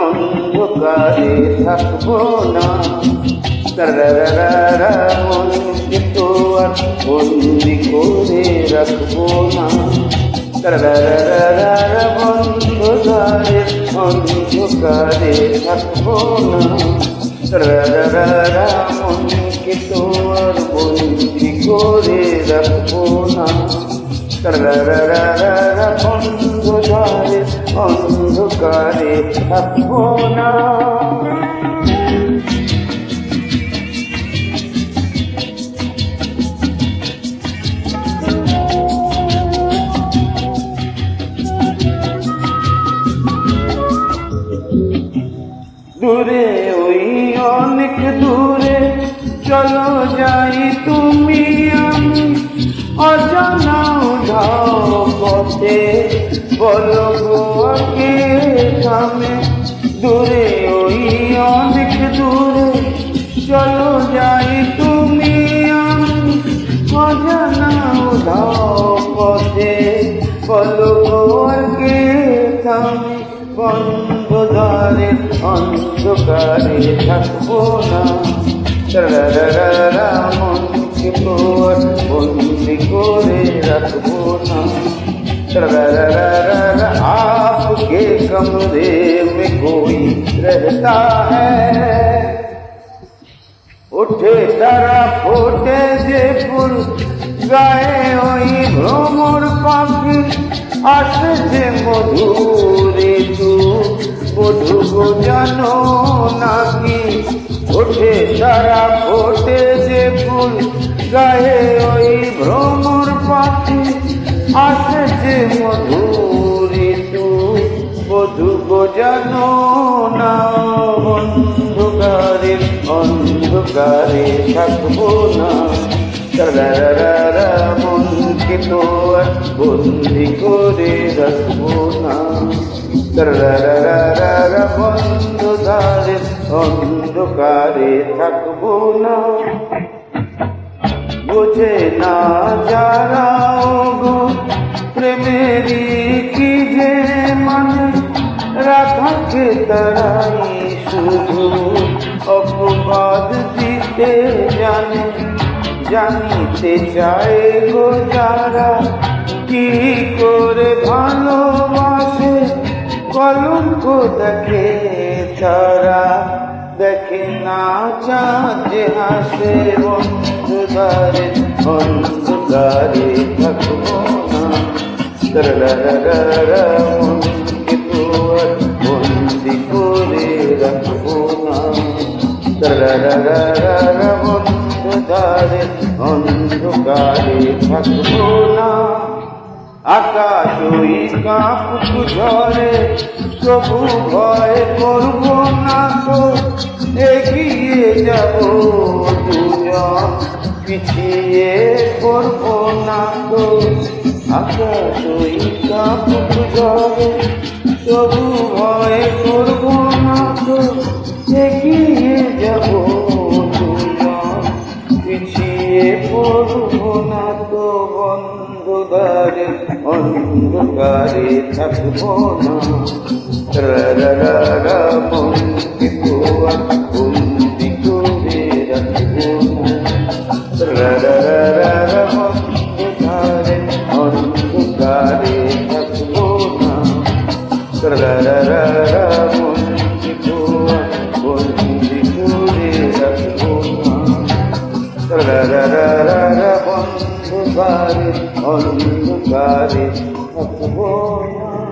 অন্ধকারে থাকবো না। মনকে তো আর বন্দি করে রাখবো না। বন্ধুদারে অন্ধকারে থাকবো না। মনকে তো আর বন্দি করে রাখবো না। বন্ধুদারে অন্ধকারে থাকবো না। দূরে ওই অনেক দূরে চলো যাই তুমি আমি, অজানা উধাও পথে বলো গো আগে থামে। দূরে ওই অনেক দূরে চলো যাই তুমি আমি, অজানা উধাও পথে বলো গো আগে থামে। বন্ধুদারে অন্ধকারে থাকবো না। মনকে তো আর বন্দি করে রাখবো না। आपके कमरे में कोई रहता है, उठे तारा फोटे जे फुल गाए ওই ভ্রমর পাখি, আসে যে মধুরে তু বধু গো জানো নাকি। ওঠে তারা ফোটে যে ফুল গায়ে ওই ভ্রমর পাখি, আসে যে মধুরে তু বধু গো জানো না। অন্ধকারে অন্ধকারে থাকবো না। মনকে তো আর বন্দি করে রাখবো না। বন্ধুদারে অন্ধকারে থাকবো না। বোঝে না যারা গো প্রেমেরই কি যে মানে, রাধাকে তারাই শুধু অপবাদ দিতে জানে। জানিতে চায় গো যারা কি করে ভালোবাসে, কলঙ্ক দেখে তারা দেখে না চাঁদ যে হাসে। বন্ধুদারে অন্ধকারে থাকবো না। মনকে তো আর বন্দি করে রাখবো না। বন্ধুদারে অন্ধকারে থাকবো না। আকাশ ওই কাঁপুক ঝরে তবু ভয় করবো না তো, এগিয়ে যাব দুজন পিছিয়ে পড়বো না তো। আকাশ ওই কাঁপুক ঝরে তবু ভয় করবো না তো, এগিয়ে যাব দুজন পিছিয়ে পড়বো না তো। বন্ধুদারে অন্ধকারে থাকবো না। মনকে তো আর বন্দি করে রাখবো না। বন্ধুদারে অন্ধকারে থাকবো না। মনকে তো আর বন্দি করে রাখবো না। বন্ধুদারে অন্ধকারে থাকবো না।